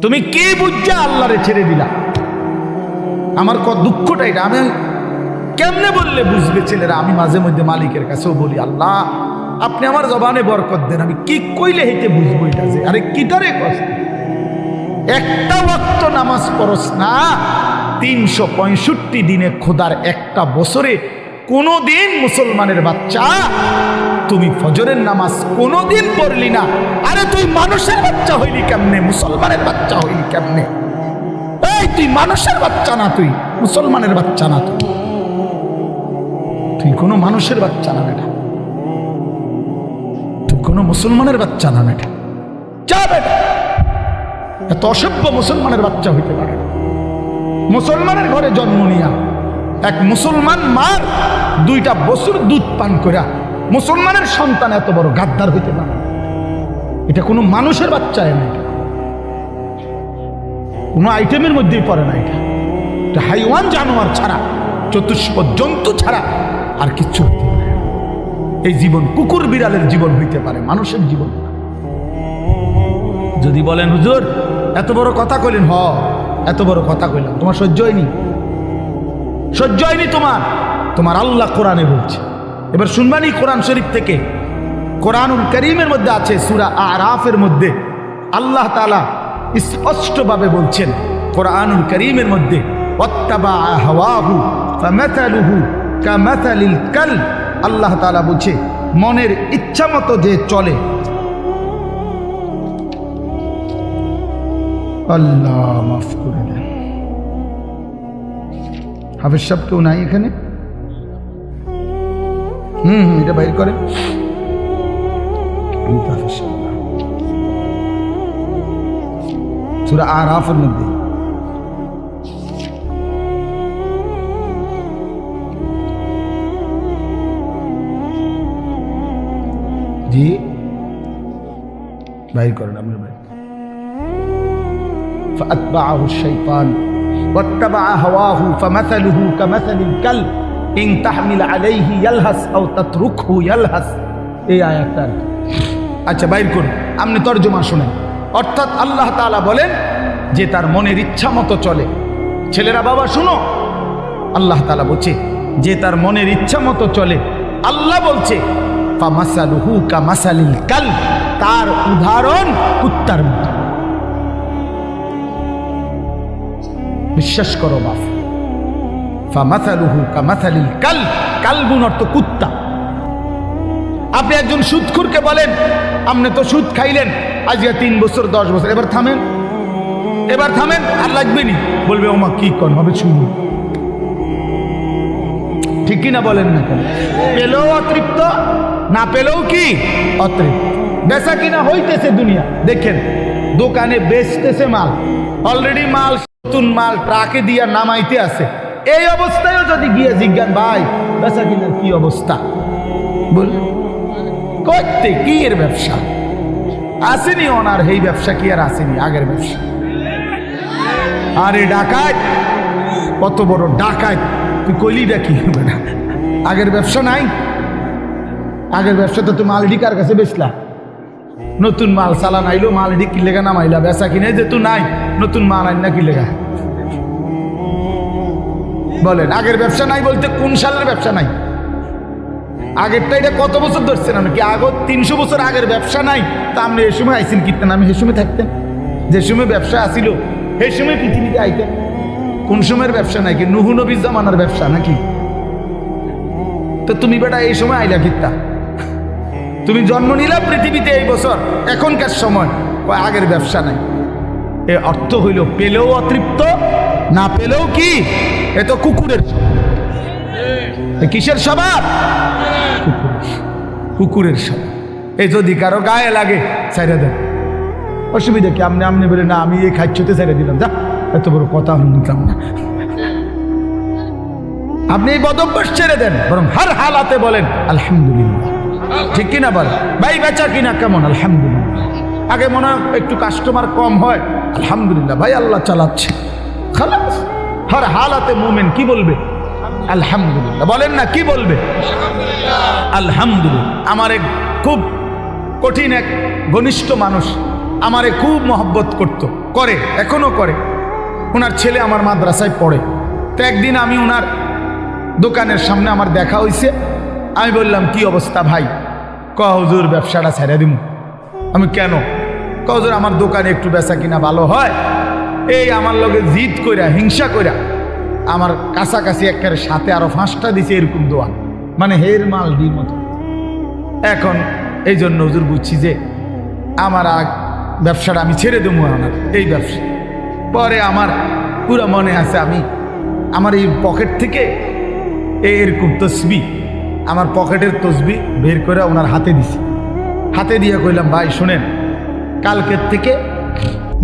তুমি কি বুঝছা আল্লাহরে ছেড়ে দিলা? আমার দুঃখটা এটা। আমি কেমনে বললে বুঝবে ছেলেরা? আমি মাঝে মধ্যে মালিকের কাছেও বলি, আল্লাহ আপনি আমার জবানে বরকত দেন, আমি কি কইলে হেঁটে বুঝবো এটা যে আরে কিটারে কষ্ট। একটা ওয়াক্ত নামাজ পড়স না, 365 দিনে খোদার একটা বছরে কোনদিন মুসলমানের বাচ্চা তুমি ফজরের নামাজ কোনদিন পড়লি না। আরে তুই মানুষের বাচ্চা হইলি কেমনে? মুসলমানের বাচ্চা হইলি কেমনে? এই তুই মানুষের বাচ্চা না, তুই মুসলমানের বাচ্চা না, তুই কোনো মানুষের বাচ্চা না বেটা, তুই কোনো মুসলমানের বাচ্চা না বেটা। যা বেটা, এত অসভ্য মুসলমানের বাচ্চা হইতে পারে না। মুসলমানের ঘরে জন্ম নিয়া এক মুসলমান মার 2টা বছর দুধ পান করা মুসলমানের সন্তান এত বড় গাদ্দার হইতে পারে? এটা কোনো মানুষের বাচ্চা না, এটা কোনো আইটেমের মধ্যেই পড়ে না। এটা হাইওয়ান জানোয়ার ছাড়া, চতুষ্প জন্তু ছাড়া আর কিচ্ছু হইতে পারে না। এই জীবন কুকুর বিড়ালের জীবন হইতে পারে, মানুষের জীবন না। যদি বলেন হুজুর এত বড় কথা কইলেন, এত বড় কথা কইলাম, তোমার সহ্য হয়নি? সহ্য হয়নি তোমার? তোমার আল্লাহ কোরআনে বলছে। এবার শুনবানি কোরআন শরীফ থেকে, কোরআনুল কারীমের মধ্যে আছে সূরা আরাফের মধ্যে আল্লাহ তাআলা স্পষ্টভাবে বলছেন কোরআনুল কারীমের মধ্যে, ওয়াত্তাবা হাওয়াহু ফামাসালুহু কামাসালিল কাল। আল্লাহ তাআলা বলছে মনের ইচ্ছা মতো যে চলে। আল্লাহ মাফ করে দেন। হাফেজ সাহেব কেউ নাই এখানে? এটা বাইর করে। সূরা আরাফের মধ্যে জি বাইর করেন, আপনি বাইর। فأتبعه الشيطان واتبع هواه فمثله كمثل الكلب إن تحمل عليه يلهث أو تتركه يلهث। এই আয়াতটা আচ্ছা বাইর করুন, আপনি তরজমা শুনেন। অর্থাৎ আল্লাহ তাআলা বলেন যে তার মনের ইচ্ছা মতো চলে। ছেলেরা বাবা শুনো, আল্লাহ তাআলা বলছে যে তার মনের ইচ্ছা মতো চলে। আল্লাহ বলছে ফামাসালুহু কামাসালিল কালব, তার উদাহরণ কুত্তার মতো। বিশ্বাস করো বাপ, ফামাসালুহু কামাসালিল কালব, কালবুন অর্থ কুত্তা। আপনি একজন সুদখোরকে বলেন আপনি তো সুদ খাইলেন আজকে 3 বছর 10 বছর, এবার থামেন, এবার থামেন, আর লাগবে নি। বলবে ওমা কি কোন হবে শুনুন, ঠিক কিনা বলেন না কেন? পেলেও অতৃপ্ত, না পেলেও কি অতৃপ্ত। বেচা কিনা হইতেছে দুনিয়া, দেখেন দোকানে বেচতেছে মাল, অলরেডি মাল নতুন মাল ট্রাকে দিয়া নামাইতে আছে। এই অবস্থায়ও যদি গিয়ে জিজ্ঞান ভাই বেচা কিনার কি অবস্থা, বল করতে কি এর ব্যবসা আসেনি, ওনার এই ব্যবসা কি আর আসেনি আগের ব্যবসা? আরে ডাকাত, কত বড় ডাকাত তুই কইলিটা কি হবে না? আগের ব্যবসা নাই? আগের ব্যবসা তো তুমি মালডি কার কাছে বেচলা? নতুন মাল চালান আইলো, মালডি কি লেগা নামাইলা? বেচা কিনে যে তুই নাই, নতুন মাল আইন না কি লেগা? বলেন আগের ব্যবসা নাই বলতে কোন সালের ব্যবসা নাই? আগেরটা এটা কত বছর ধরছেন নাকি? আগে 300 বছর আগের ব্যবসা নাই তা আপনি এই সময় আইসেন কিনতেন? আমি সে সময় থাকতেন, যে সময় ব্যবসা আসিল সেই সময় পৃথিবীতে আইতেন। কোন সময়ের ব্যবসা নাই? কি নুহু নবীর জামানার ব্যবসা নাকি? তো তুমি বেটা এই সময় আইলা কিত্তা? তুমি জন্ম নিলা পৃথিবীতে এই বছর, এখনকার সময় আগের ব্যবসা নাই। এ অর্থ হইল পেলেও অতৃপ্ত, না পেলেও কি? এ তো কুকুরের কিসের স্বভাব? কুকুরের স্বভাব। এই যদি কারো গায়ে লাগে ছাইড়া দেন, অসুবিধা কি? আপনি আপনি বলে না আমি এই খাইছতে ছাইড়া দিলাম, যা এত বড় কথা আমি নিতাম না। আপনি এই বদভ্যাস ছেড়ে দেন, বরং হর হালাতে বলেন আলহামদুলিল্লাহ। ঠিক কিনা বলেন? ভাই বেচা কিনা কেমন? আলহামদুলিল্লাহ। আগে মনে হয় একটু কাস্টমার কম হয়, আলহামদুলিল্লাহ ভাই আল্লাহ চালাচ্ছে, খালাস। হর হালাতে মুমিন কি বলবে? আলহামদুলিল্লাহ। বলেন না কি বলবে? আলহামদুলিল্লাহ। আমার এক খুব কঠিন এক ঘনিষ্ঠ মানুষ আমারে খুব মহব্বত করত, করে, এখনো করে। ওনার ছেলে আমার মাদ্রাসায় পড়ে। তো একদিন আমি ওনার দোকানের সামনে আমার দেখা হয়েছে। আমি বললাম, কি অবস্থা ভাই? হুজুর ব্যবসাটা ছেড়ে দিব। আমি কেন? হুজুর আমার দোকানে একটু বেচা কিনা ভালো হয়, এই আমার লগে জিদ কইরা হিংসা কইরা আমার কাছাকাছি একের সাথে আরো 5টা দিছে এরকম দোয়া, মানে হের মাল দি মতো। এখন এই জন্য হুজুর বুঝছি যে আমার ব্যবসাটা আমি ছেড়ে দেবো আমার এই ব্যবসা। পরে আমার পুরো মনে আছে, আমি আমার এই পকেট থেকে এরকম তসবি, আমার পকেটের তসবি বের করে ওনার হাতে দিছি। হাতে দিয়ে কইলাম, ভাই শোনেন, কালকের থেকে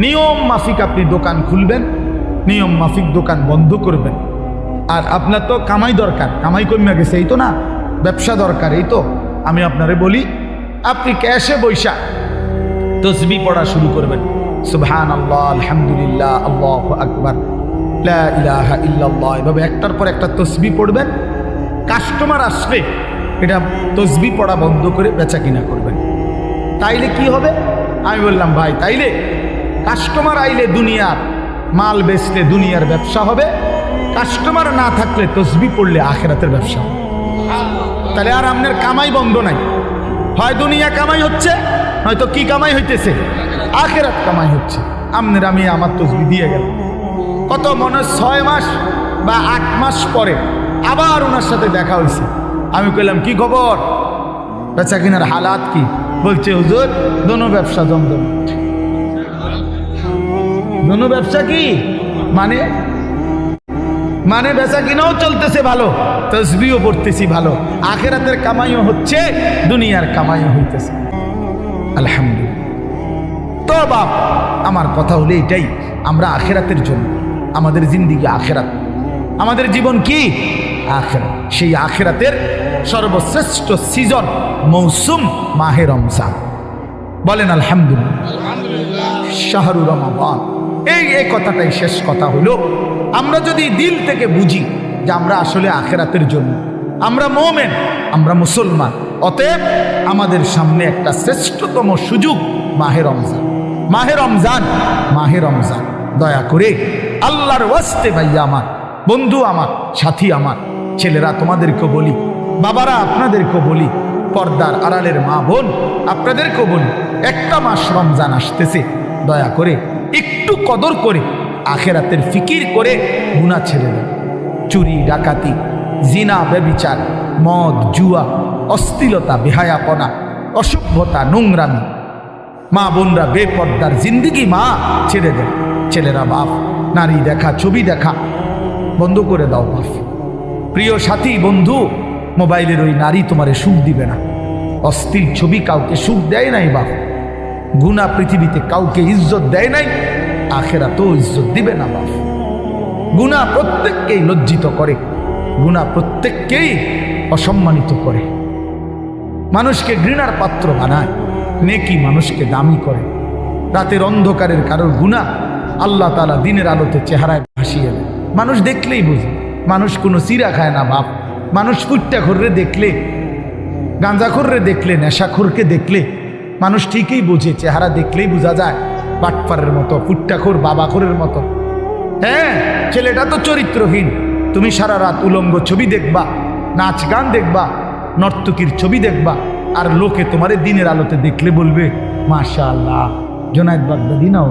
নিয়ম মাফিক আপনি দোকান খুলবেন, নিয়ম মাফিক দোকান বন্ধ করবেন। আর আপনার তো কামাই দরকার, কামাই কমে গেছে, এই তো না, ব্যবসা দরকার, এই তো। আমি আপনারে বলি, আপনি ক্যাশে বৈশা তসবি পড়া শুরু করবেন। সুবহানাল্লাহ, আলহামদুলিল্লাহ, আল্লাহু আকবার, লা ইলাহা ইল্লাল্লাহ, এভাবে একটার পর একটা তসবি পড়বেন। কাস্টমার আসলে এটা তসবি পড়া বন্ধ করে বেচা কিনা করবেন। তাইলে কি হবে? আমি বললাম, ভাই তাইলে কাস্টমার আইলে দুনিয়ার মাল বেচলে দুনিয়ার ব্যবসা হবে, কাস্টমার না থাকলে তসবি পড়লে আখিরাতের ব্যবসা হবে। তাহলে আর আপনার কামাই বন্ধ নাই, হয় দুনিয়া কামাই হচ্ছে, হয়তো কি কামাই হইতেছে, আখিরাত কামাই হচ্ছে। আপনার আমি আমার তসবি দিয়ে গেল। কত মনে 6 মাস বা 8 মাস পরে আবার ওনার সাথে দেখা হয়েছে। আমি কইলাম, কি খবর, বেচা কিনার হালাত কি? বলছে, হুজুর দোনো ব্যবসা জমজম। দোনো ব্যবসা কি মানে? মানে বেচা কিনাও চলতেছে ভালো, তসবিও পড়তেছি ভালো, আখিরাতের কামাইও হচ্ছে, দুনিয়ার কামাইও হইতেছে, আলহামদুলিল্লাহ। তো বাপ, আমার কথা হলো এটাই, আমরা আখিরাতের জন্য, আমাদের জিন্দেগি আখিরাত, আমাদের জীবন কি আখিরাত। সেই আখিরাতের সর্বশ্রেষ্ঠ সিজন, মৌসুম মাহে রমজান। বলেন আলহামদুলিল্লাহ, শাহরু রমাদান। এই কথাটাই শেষ কথা হলো। আমরা যদি দিল থেকে বুঝি যে আমরা আসলে আখিরাতের জন্য, আমরা মুমিন, আমরা মুসলমান, অতএব আমাদের সামনে একটা শ্রেষ্ঠতম সুযোগ মাহে রমজান। মাহে রমজান, মাহে রমজান। দয়া করে আল্লাহর ওয়াস্তে ভাইয়া আমার, বন্ধু আমার, সাথী আমার, ছেলেরা তোমাদেরকে বলি, বাবারা আপনাদেরকে বলি, পর্দার আড়ালের মা বোন আপনাদেরকেও বলি, একটা মাস রমজান আসতেছে, দয়া করে একটু কদর করে আখিরাতের ফিকির করে গুনাহ ছেড়ে দেন। চুরি, ডাকাতি, জিনা, ব্যভিচার, মদ, জুয়া, অশ্লীলতা, বেহায়াপনা, অসভ্যতা, নোংরামি, মা বোনরা বেপর্দার জিন্দিগি মা ছেড়ে দেন। ছেলেরা বাপ, নারী দেখা, ছবি দেখা বন্ধ করে দাও বাপ। প্রিয় সাথী, বন্ধু, মোবাইলের ওই নারী তোমারে সুখ দিবে না। অশ্লীল ছবি কাউকে সুখ দেয় নাই বাপ। গুনাহ পৃথিবীতে কাউকে ইজ্জত দেয় নাই, আখিরাতেও ইজ্জত দিবে না বাপ। গুনাহ প্রত্যেককেই লজ্জিত করে, গুনাহ প্রত্যেককেই অসম্মানিত করে, মানুষকে ঘৃণার পাত্র বানায়, নেকি মানুষকে দামি করে। রাতের অন্ধকারের কারোর গুনাহ আল্লাহ তাআলা দিনের আলোতে চেহারায় ভাসিয়ে দেয়। মানুষ দেখলেই বুঝে। মানুষ কোনো চিরা খায় না বাপ। মানুষ ফুট্টাখোররে দেখলে, গাঁজাখোররে দেখলে, নেশাখোরকে দেখলে মানুষ ঠিকই বোঝে, চেহারা দেখলেই বোঝা যায় বাটপারের মতো, ফুট্টাখোর, বাবাখোরের মতো। হ্যাঁ, ছেলেটা তো চরিত্রহীন। তুমি সারা রাত উলঙ্গ ছবি দেখবা, নাচ গান দেখবা, নর্তকীর ছবি দেখবা, আর লোকে তোমারে দিনের আলোতে দেখলে বলবে মাশাআল্লাহ, জোনায়েদ বাগদাদি নাও,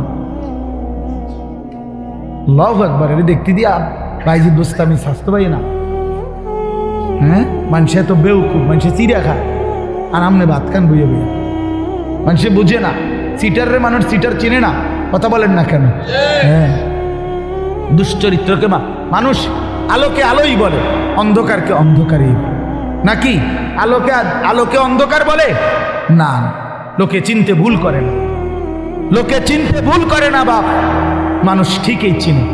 আল্লাহু আকবার। এটা দেখতে দিয়া বাইজিদ বোস্তামি স্বাস্থ্য পাই না। হ্যাঁ, মানুষে তো বেউকুফ, মানুষে চিড়া খায়, আর আমনে ভাত খান বইয়ে বইয়ে। মানুষে বুঝে না, সিটারের মানুষ সিটার চিনে না, কথা বলেন না কেন? হ্যাঁ, দুশ্চরিত্রকে মানুষ আলোকে আলোই বলে, অন্ধকারকে অন্ধকারই নাকি? আলোকে আলোকে অন্ধকার বলে না, লোকে চিনতে ভুল করে না, লোকে চিনতে ভুল করে না বাপ, মানুষ ঠিকই চিনে।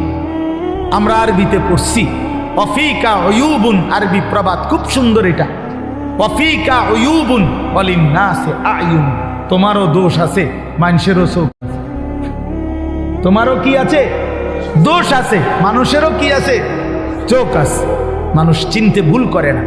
আমরা আরবিতে পড়ছি ওয়াফিকা উয়ুবুন, আরবি প্রবাদ খুব সুন্দর এটা। ওয়াফিকা উয়ুবুন ওয়ালিন্নাসি আয়ুন, তোমারও দোষ আছে, মানুষেরও চোখ আছে। তোমারও কি আছে? দোষ আছে। মানুষেরও কি আছে? চোখ আছে। মানুষ চিনতে ভুল করে না।